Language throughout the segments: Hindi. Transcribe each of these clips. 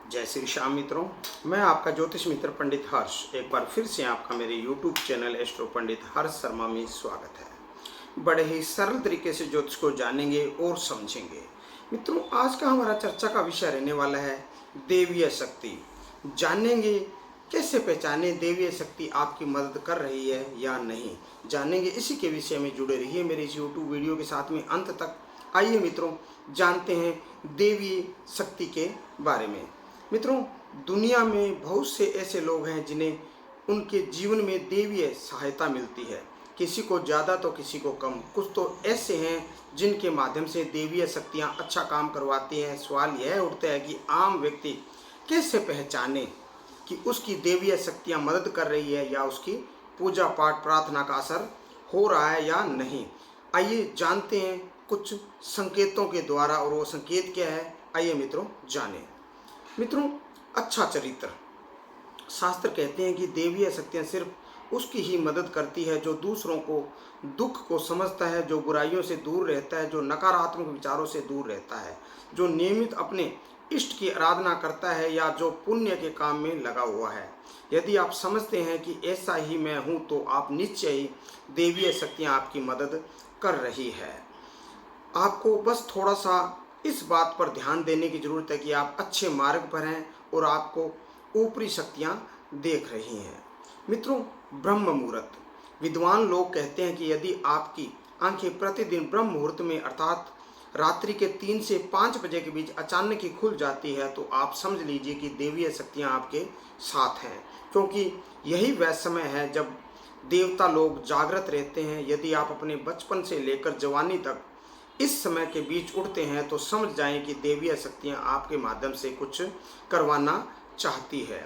जय श्री श्याम मित्रों, मैं आपका ज्योतिष मित्र पंडित हर्ष एक बार फिर से आपका मेरे YouTube चैनल एस्ट्रो पंडित हर्ष शर्मा में स्वागत है। बड़े ही सरल तरीके से ज्योतिष को जानेंगे और समझेंगे। मित्रों, आज का हमारा चर्चा का विषय रहने वाला है देवीय शक्ति। जानेंगे कैसे पहचाने देवीय शक्ति आपकी मदद कर रही है या नहीं, जानेंगे। इसी के विषय में जुड़े रहिए मेरे इस YouTube वीडियो के साथ में अंत तक। आइए मित्रों, जानते हैं देवीय शक्ति के बारे में। मित्रों, दुनिया में बहुत से ऐसे लोग हैं जिन्हें उनके जीवन में देवीय सहायता मिलती है, किसी को ज़्यादा तो किसी को कम। कुछ तो ऐसे हैं जिनके माध्यम से देवीय शक्तियां अच्छा काम करवाती हैं। सवाल यह उठता है कि आम व्यक्ति कैसे पहचाने कि उसकी देवीय शक्तियां मदद कर रही है या उसकी पूजा पाठ प्रार्थना का असर हो रहा है या नहीं। आइए जानते हैं कुछ संकेतों के द्वारा, और वो संकेत क्या है, आइए मित्रों जानें। मित्रों, अच्छा चरित्र। शास्त्र कहते हैं कि देवीय शक्तियाँ सिर्फ उसकी ही मदद करती है जो दूसरों को दुख को समझता है, जो बुराइयों से दूर रहता है, जो नकारात्मक विचारों से दूर रहता है, जो नियमित अपने इष्ट की आराधना करता है या जो पुण्य के काम में लगा हुआ है। यदि आप समझते हैं कि ऐसा ही मैं हूँ तो आप निश्चय ही देवीय शक्तियाँ आपकी मदद कर रही है। आपको बस थोड़ा सा इस बात पर ध्यान देने की ज़रूरत है कि आप अच्छे मार्ग पर हैं और आपको ऊपरी शक्तियाँ देख रही हैं। मित्रों, ब्रह्म मुहूर्त। विद्वान लोग कहते हैं कि यदि आपकी आंखें प्रतिदिन ब्रह्म मुहूर्त में अर्थात रात्रि के 3 से 5 बजे के बीच अचानक ही खुल जाती है तो आप समझ लीजिए कि देवीय शक्तियाँ आपके साथ हैं, क्योंकि यही वह समय है जब देवता लोग जागृत रहते हैं। यदि आप अपने बचपन से लेकर जवानी तक इस समय के बीच उठते हैं तो समझ जाएं कि देवीय शक्तियां आपके माध्यम से कुछ करवाना चाहती है,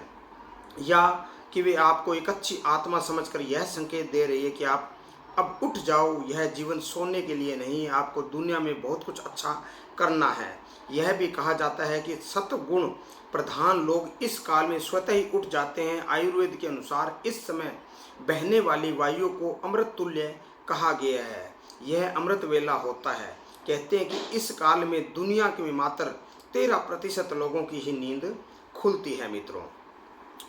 या कि वे आपको एक अच्छी आत्मा समझकर यह संकेत दे रही है कि आप अब उठ जाओ, यह जीवन सोने के लिए नहीं, आपको दुनिया में बहुत कुछ अच्छा करना है। यह भी कहा जाता है कि सत्गुण प्रधान लोग इस काल में स्वतः ही उठ जाते हैं। आयुर्वेद के अनुसार इस समय बहने वाली वायु को अमृत तुल्य कहा गया है। यह अमृत वेला होता है। कहते हैं कि इस काल में दुनिया के मात्र 13% लोगों की ही नींद खुलती है।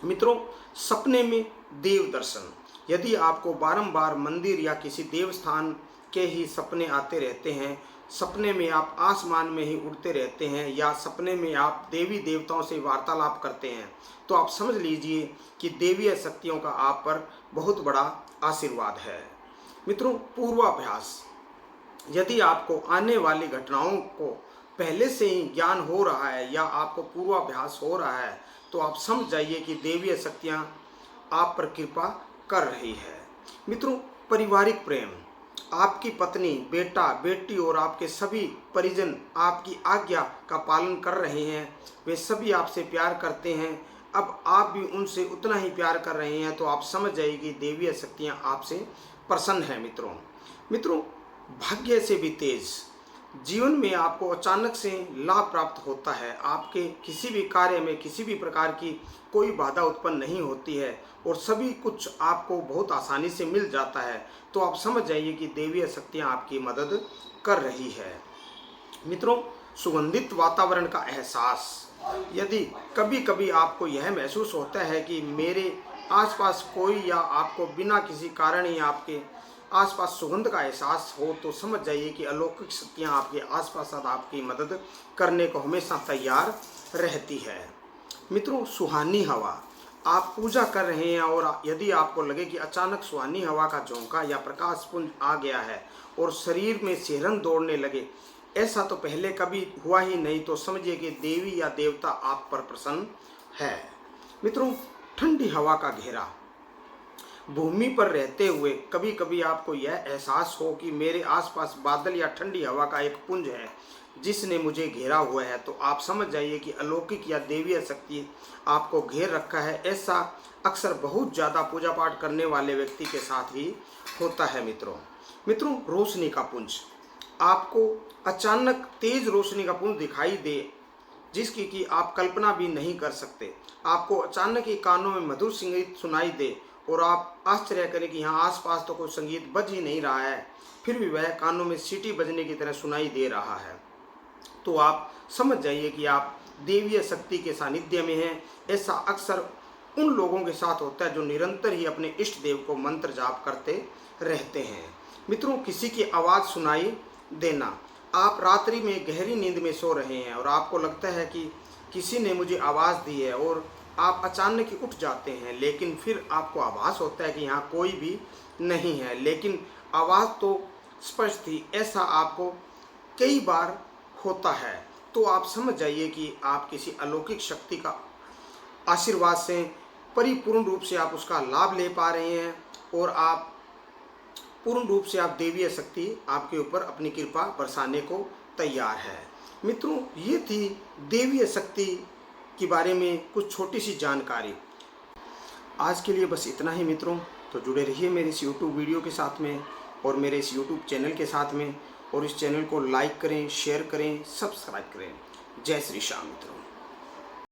मित्रों, सपने में देव दर्शन। यदि आपको बारंबार मंदिर या किसी देवस्थान के ही सपने आते रहते हैं, सपने में आप आसमान में ही उड़ते रहते हैं, या सपने में आप देवी देवताओं से वार्तालाप करते हैं, तो आप समझ लीजिए कि देवीय शक्तियों का आप पर बहुत बड़ा आशीर्वाद है। मित्रों, पूर्वाभ्यास। यदि आपको आने वाली घटनाओं को पहले से ही ज्ञान हो रहा है या आपको पूर्वाभ्यास हो रहा है तो आप समझ जाइए कि देवीय शक्तियाँ आप पर कृपा कर रही है। मित्रों, पारिवारिक प्रेम। आपकी पत्नी, बेटा, बेटी और आपके सभी परिजन आपकी आज्ञा का पालन कर रहे हैं। वे सभी आपसे प्यार करते हैं। अब आप भी उनसे उतना ही प्यार कर रहे हैं तो आप समझ जाइए कि देवीय शक्तियाँ आपसे प्रसन्न हैं। मित्रों, भाग्य से भी तेज। जीवन में आपको अचानक से लाभ प्राप्त होता है। आपके किसी भी कार्य में किसी भी प्रकार की कोई बाधा उत्पन्न नहीं होती है और सभी कुछ आपको बहुत आसानी से मिल जाता है, तो आप समझ जाइए कि देवीय शक्तियाँ आपकी मदद कर रही है। मित्रों, सुगंधित वातावरण का एहसास। यदि कभी कभी आपको यह महसूस होता है कि मेरे आसपास कोई, या आपको बिना किसी कारण ही आपके आसपास सुगंध का एहसास हो, तो समझ जाइए कि अलौकिक शक्तियाँ आपके आसपास आपकी मदद करने को हमेशा तैयार रहती है। मित्रों, सुहानी हवा। आप पूजा कर रहे हैं और यदि आपको लगे कि अचानक सुहानी हवा का झोंका या प्रकाश पुंज आ गया है और शरीर में सिहरन दौड़ने लगे, ऐसा तो पहले कभी हुआ ही नहीं, तो समझिए कि देवी या देवता आप पर प्रसन्न है। मित्रों, ठंडी हवा का घेरा। भूमि पर रहते हुए कभी कभी आपको यह एहसास हो कि मेरे आसपास बादल या ठंडी हवा का एक पुंज है जिसने मुझे घेरा हुआ है, तो आप समझ जाइए कि अलौकिक या देवीय शक्ति आपको घेर रखा है। ऐसा अक्सर बहुत ज़्यादा पूजा पाठ करने वाले व्यक्ति के साथ ही होता है। मित्रों, रोशनी का पुंज। आपको अचानक तेज रोशनी का पुंज दिखाई दे जिसकी कि आप कल्पना भी नहीं कर सकते। आपको अचानक ही कानों में मधुर संगीत सुनाई दे और आप आश्चर्य करें कि यहाँ आसपास तो कोई संगीत बज ही नहीं रहा है, फिर भी वह कानों में सीटी बजने की तरह सुनाई दे रहा है, तो आप समझ जाइए कि आप देवीय शक्ति के सानिध्य में हैं। ऐसा अक्सर उन लोगों के साथ होता है जो निरंतर ही अपने इष्ट देव को मंत्र जाप करते रहते हैं। मित्रों, किसी की आवाज़ सुनाई देना। आप रात्रि में गहरी नींद में सो रहे हैं और आपको लगता है कि किसी ने मुझे आवाज़ दी है और आप अचानक ही उठ जाते हैं, लेकिन फिर आपको आभास होता है कि यहाँ कोई भी नहीं है, लेकिन आवाज़ तो स्पष्ट थी। ऐसा आपको कई बार होता है तो आप समझ जाइए कि आप किसी अलौकिक शक्ति का आशीर्वाद से परिपूर्ण रूप से आप उसका लाभ ले पा रहे हैं और आप पूर्ण रूप से आप देवीय शक्ति आपके ऊपर अपनी कृपा बरसाने को तैयार है। मित्रों, ये थी देवीय शक्ति के बारे में कुछ छोटी सी जानकारी। आज के लिए बस इतना ही मित्रों। तो जुड़े रहिए मेरे इस YouTube वीडियो के साथ में और मेरे इस YouTube चैनल के साथ में, और इस चैनल को लाइक करें, शेयर करें, सब्सक्राइब करें। जय श्री श्याम मित्रों।